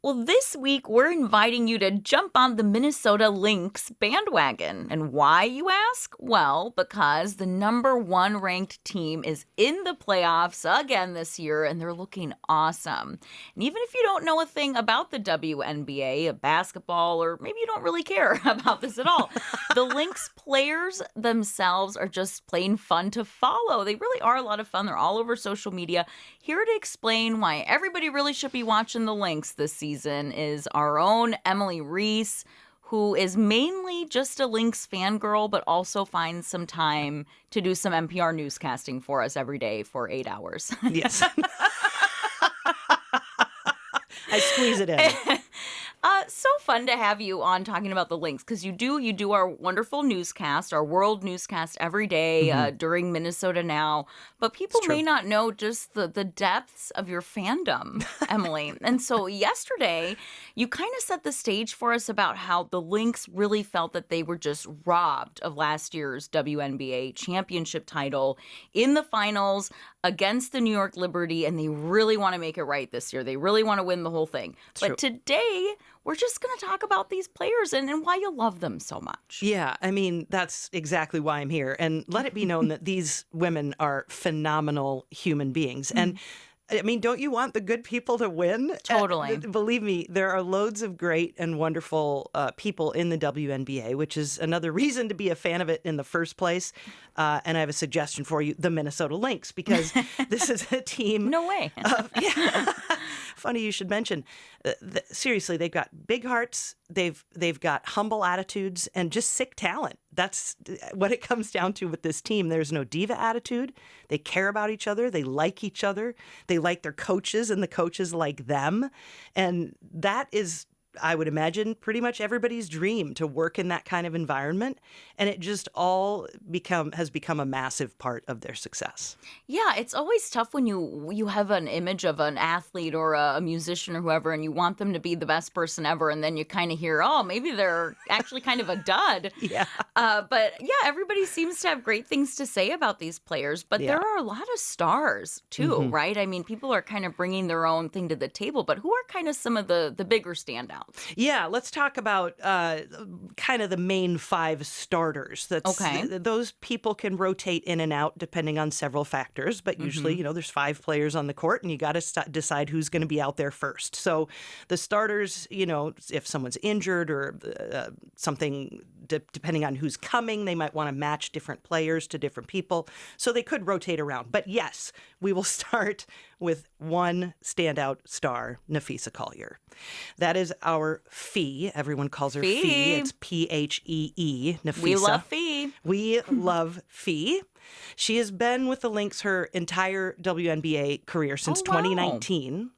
Well, this week we're inviting you to jump on the Minnesota Lynx bandwagon. And why, you ask? Well, because the number one ranked team is in the playoffs again this year, and they're looking awesome. And even if you don't know a thing about the WNBA, basketball, or maybe you don't really care about this at all, the Lynx players themselves are just plain fun to follow. They really are a lot of fun. They're all over social media. Here to explain why everybody really should be watching the Lynx this season is our own Emily Reese, who is mainly just a Lynx fangirl, but also finds some time to do some NPR newscasting for us every day for 8 hours. Yes. I squeeze it in. So fun to have you on talking about the Lynx, because you do our wonderful newscast, our world newscast every day during Minnesota Now. But people may not know just the depths of your fandom, Emily. And so yesterday, you kind of set the stage for us about how the Lynx really felt that they were just robbed of last year's WNBA championship title in the finals against the New York Liberty, and they really want to make it right this year. They really want to win the whole thing. But today, we're just going to talk about these players and why you love them so much. Yeah, I mean, that's exactly why I'm here. And let it be known that these women are phenomenal human beings. And I mean, don't you want the good people to win? Totally. Believe me, there are loads of great and wonderful people in the WNBA, which is another reason to be a fan of it in the first place. And I have a suggestion for you, the Minnesota Lynx, because this is a team. No way. Funny you should mention. Seriously, they've got big hearts. They've got humble attitudes and just sick talent. That's what it comes down to with this team. There's no diva attitude. They care about each other. They like each other. They like their coaches, and the coaches like them. And that is, I would imagine, pretty much everybody's dream, to work in that kind of environment. And it just all has become a massive part of their success. Yeah, it's always tough when you have an image of an athlete or a musician or whoever, and you want them to be the best person ever, and then you kind of hear, oh, maybe they're actually kind of a dud. Yeah. But yeah, everybody seems to have great things to say about these players, but there are a lot of stars too, right? I mean, people are kind of bringing their own thing to the table, but who are kind of some of the bigger standouts? Yeah, let's talk about kind of the main 5 starters. Those people can rotate in and out depending on several factors, but usually, there's 5 players on the court, and you got to decide who's going to be out there first. So the starters, if someone's injured or something, depending on who's coming, they might want to match different players to different people. So they could rotate around. But yes, we will start with one standout star, Napheesa Collier. That is our Fee. Everyone calls her Fee. It's Phee, Napheesa. We love Fee. We love Fee. She has been with the Lynx her entire WNBA career since 2019.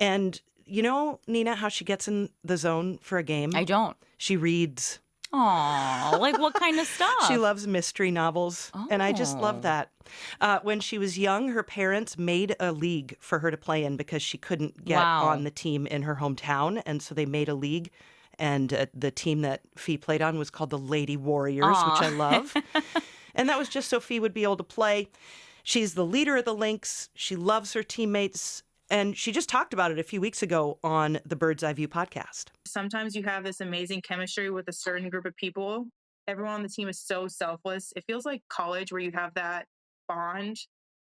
And you know, Nina, how she gets in the zone for a game? I don't. She reads. Aw, like what kind of stuff? She loves mystery novels, and I just love that. When she was young, her parents made a league for her to play in because she couldn't get on the team in her hometown, and so they made a league, and the team that Fee played on was called the Lady Warriors, which I love. And that was just so Fee would be able to play. She's the leader of the Lynx. She loves her teammates. And she just talked about it a few weeks ago on the Bird's Eye View podcast. Sometimes you have this amazing chemistry with a certain group of people. Everyone on the team is so selfless. It feels like college where you have that bond.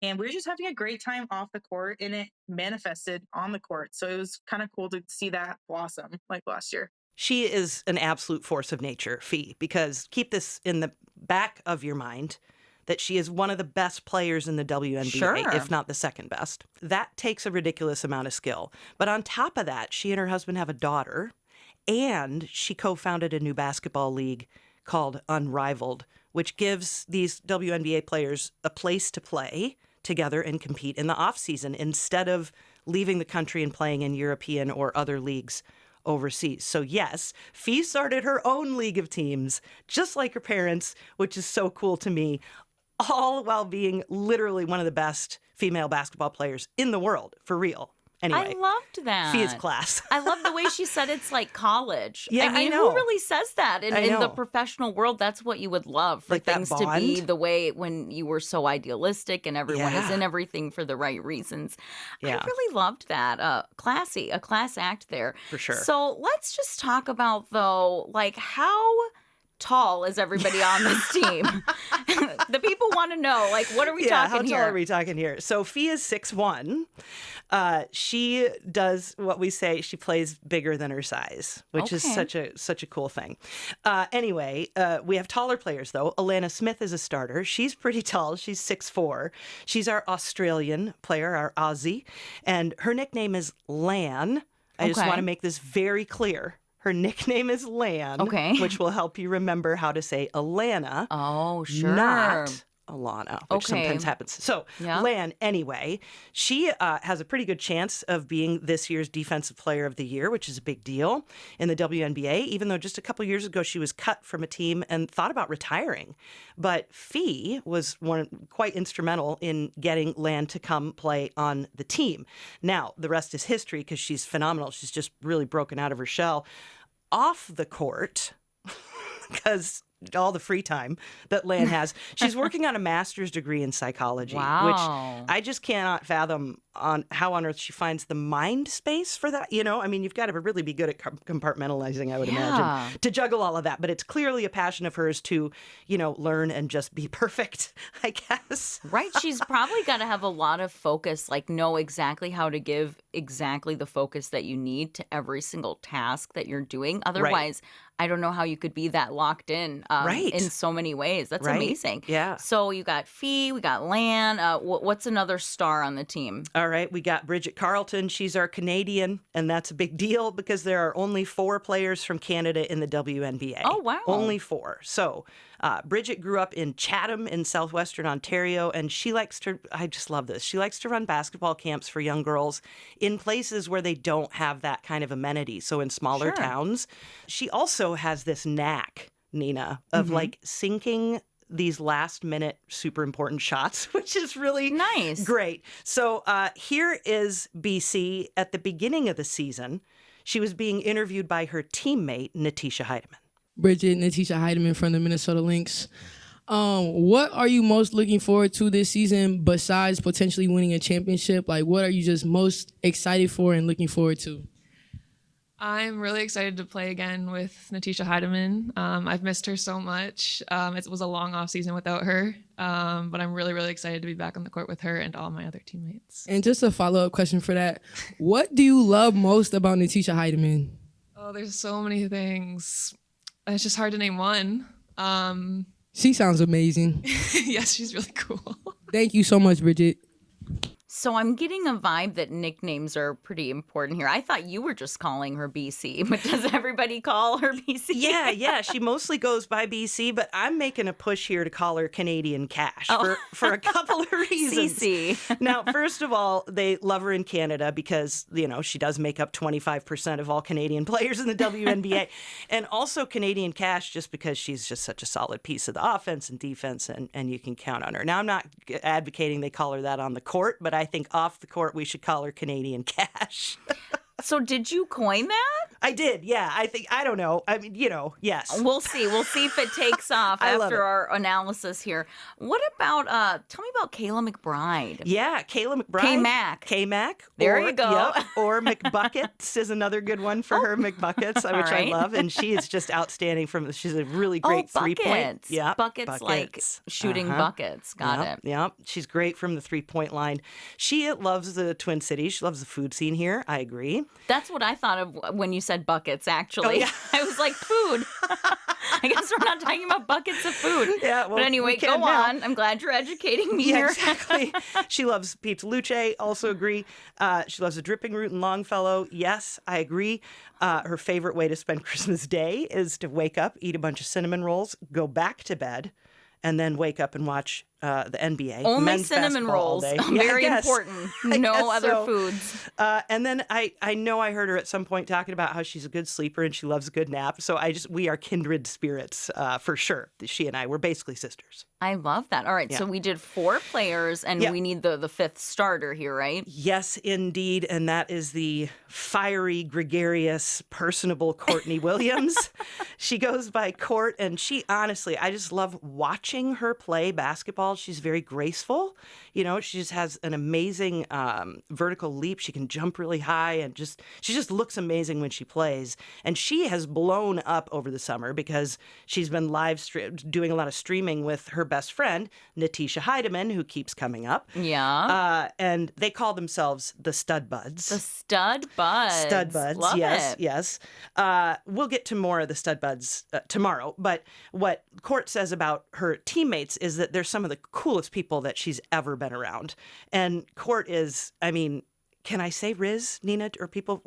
And we were just having a great time off the court, and it manifested on the court. So it was kind of cool to see that blossom like last year. She is an absolute force of nature, Fee, because keep this in the back of your mind, that she is one of the best players in the WNBA, if not the second best. That takes a ridiculous amount of skill. But on top of that, she and her husband have a daughter, and she co-founded a new basketball league called Unrivaled, which gives these WNBA players a place to play together and compete in the off-season instead of leaving the country and playing in European or other leagues overseas. So yes, Fee started her own league of teams, just like her parents, which is so cool to me, all while being literally one of the best female basketball players in the world, for real. Anyway, I loved that. Fee is class. I love the way she said it's like college. Yeah, I mean, know. who really says that in the professional world? That's what you would love, for like things that to bond? be the way when you were so idealistic and everyone is in everything for the right reasons. Yeah. I really loved that. Classy, a class act there. For sure. So let's just talk about, though, like, how tall is everybody on this team? The people want to know, like, what are we talking here? How tall are we talking here? So Fee is 6'1". She does what we say, she plays bigger than her size, which is such a cool thing. Anyway, we have taller players, though. Alana Smith is a starter. She's pretty tall. She's 6'4". She's our Australian player, our Aussie, and her nickname is Lan. I just want to make this very clear. Her nickname is Lan, which will help you remember how to say Alana. Oh, sure. Not Alana, which sometimes happens. So, Lan, anyway, she has a pretty good chance of being this year's Defensive Player of the Year, which is a big deal in the WNBA, even though just a couple years ago she was cut from a team and thought about retiring. But Fee was quite instrumental in getting Lan to come play on the team. Now, the rest is history because she's phenomenal. She's just really broken out of her shell. Off the court, because all the free time that Lan has, she's working on a master's degree in psychology, which I just cannot fathom on how on earth she finds the mind space for that. You know, I mean, you've got to really be good at compartmentalizing, I would imagine, to juggle all of that. But it's clearly a passion of hers to, learn and just be perfect, I guess. Right. She's probably got to have a lot of focus, like know exactly how to give exactly the focus that you need to every single task that you're doing. Otherwise, I don't know how you could be that locked in in so many ways. That's amazing. Yeah. So you got Fee, we got Lan. What's another star on the team? All right. We got Bridget Carleton. She's our Canadian, and that's a big deal because there are only 4 players from Canada in the WNBA. Oh, wow. Only 4. So Bridget grew up in Chatham in southwestern Ontario, and she likes to, I just love this, she likes to run basketball camps for young girls in places where they don't have that kind of amenity, so in smaller towns. She also has this knack, Nina, of like sinking these last minute super important shots, which is really nice. Great. So here is BC at the beginning of the season. She was being interviewed by her teammate, Natisha Heidemann. Bridget, Natisha Heidemann from the Minnesota Lynx. What are you most looking forward to this season besides potentially winning a championship? Like, what are you just most excited for and looking forward to? I'm really excited to play again with Natisha Heidemann. I've missed her so much. It was a long off season without her, but I'm really, really excited to be back on the court with her and all my other teammates. And just a follow-up question for that. What do you love most about Natisha Heidemann? Oh, there's so many things. It's just hard to name one. She sounds amazing. Yes, she's really cool. Thank you so much, Bridget. So I'm getting a vibe that nicknames are pretty important here. I thought you were just calling her BC, but does everybody call her BC? Yeah. She mostly goes by BC, but I'm making a push here to call her Canadian Cash for a couple of reasons. CC. Now, first of all, they love her in Canada because, she does make up 25% of all Canadian players in the WNBA. And also Canadian Cash just because she's just such a solid piece of the offense and defense, and you can count on her. Now, I'm not advocating they call her that on the court, but I think off the court we should call her Canadian Cash. So did you coin that? I did, yeah. I don't know. I mean, yes. We'll see. We'll see if it takes off after our analysis here. What about, tell me about Kayla McBride. Yeah, Kayla McBride. K-Mac. K-Mac. There you go. Yep, or McBuckets is another good one for her, McBuckets, which I love. And she is just outstanding she's a really great three-point. Yeah, buckets like shooting buckets. Got it. Yeah, she's great from the three-point line. She loves the Twin Cities. She loves the food scene here. I agree. That's what I thought of when you said buckets, actually. Oh, yeah. I was like, food. I guess we're not talking about buckets of food. Yeah, well, but anyway, go on. I'm glad you're educating me here. Exactly. She loves Pizza Luce. Also agree. She loves a dripping root in Longfellow. Yes, I agree. Her favorite way to spend Christmas Day is to wake up, eat a bunch of cinnamon rolls, go back to bed, and then wake up and watch the NBA. Only Men's cinnamon basketball all rolls. day. Very I guess. important. I No guess other so. foods. And then I know I heard her at some point talking about how she's a good sleeper and she loves a good nap. So we are kindred spirits for sure. She and I, we're basically sisters. I love that. All right, Yeah. so we did 4 players, and Yeah. we need the fifth starter here, right? Yes, indeed. And that is the fiery, gregarious, personable Courtney Williams. She goes by Court, and she honestly, I just love watching her play basketball. She's very graceful. You know, she just has an amazing vertical leap. She can jump really high, and she just looks amazing when she plays. And she has blown up over the summer because she's been doing a lot of streaming with her best friend, Natisha Heidemann, who keeps coming up. Yeah. And they call themselves the Stud Buds. The Stud Buds. Stud Buds, Love yes, it. yes. We'll get to more of the Stud Buds tomorrow, but what Court says about her teammates is that they're some of the coolest people that she's ever been around. And Court is, I mean, can I say Riz, Nina, or people,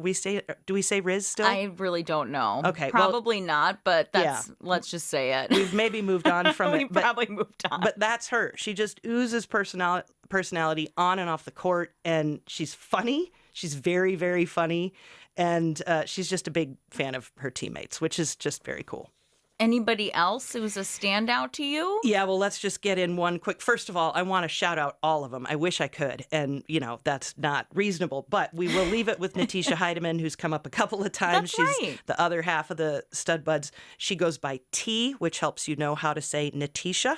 do we say Riz still? I really don't know. Okay, well, Probably not, but let's just say it. We've maybe moved on from We it. But, probably moved on. but that's her. She just oozes personality on and off the court, and she's funny. She's very, very funny. And she's just a big fan of her teammates, which is just very cool. Anybody else who's a standout to you? Yeah, well, let's just get in one quick. First of all, I want to shout out all of them. I wish I could. And, you know, that's not reasonable. But we will leave it with Natisha Heidemann, who's come up a couple of times. That's She's right. the other half of the Stud Buds. She goes by T, which helps you know how to say Natisha.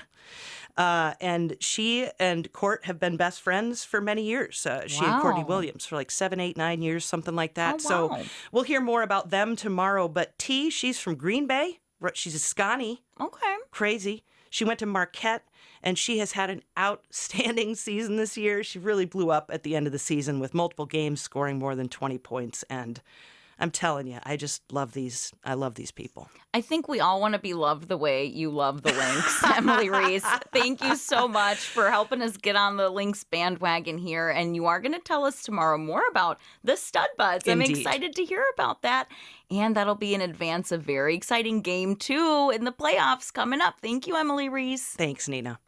And she and Court have been best friends for many years. She and Courtney Wow. Williams for like 7, 8, 9 years, something like that. Oh, So wow. we'll hear more about them tomorrow. But T, she's from Green Bay. She's a Scotty. Okay. Crazy. She went to Marquette, and she has had an outstanding season this year. She really blew up at the end of the season with multiple games scoring more than 20 points. And I'm telling you, I just love these. I love these people. I think we all want to be loved the way you love the Lynx, Emily Reese. Thank you so much for helping us get on the Lynx bandwagon here. And you are going to tell us tomorrow more about the Stud Buds. I'm Indeed. excited to hear about that. And that'll be in advance of very exciting game 2 in the playoffs coming up. Thank you, Emily Reese. Thanks, Nina.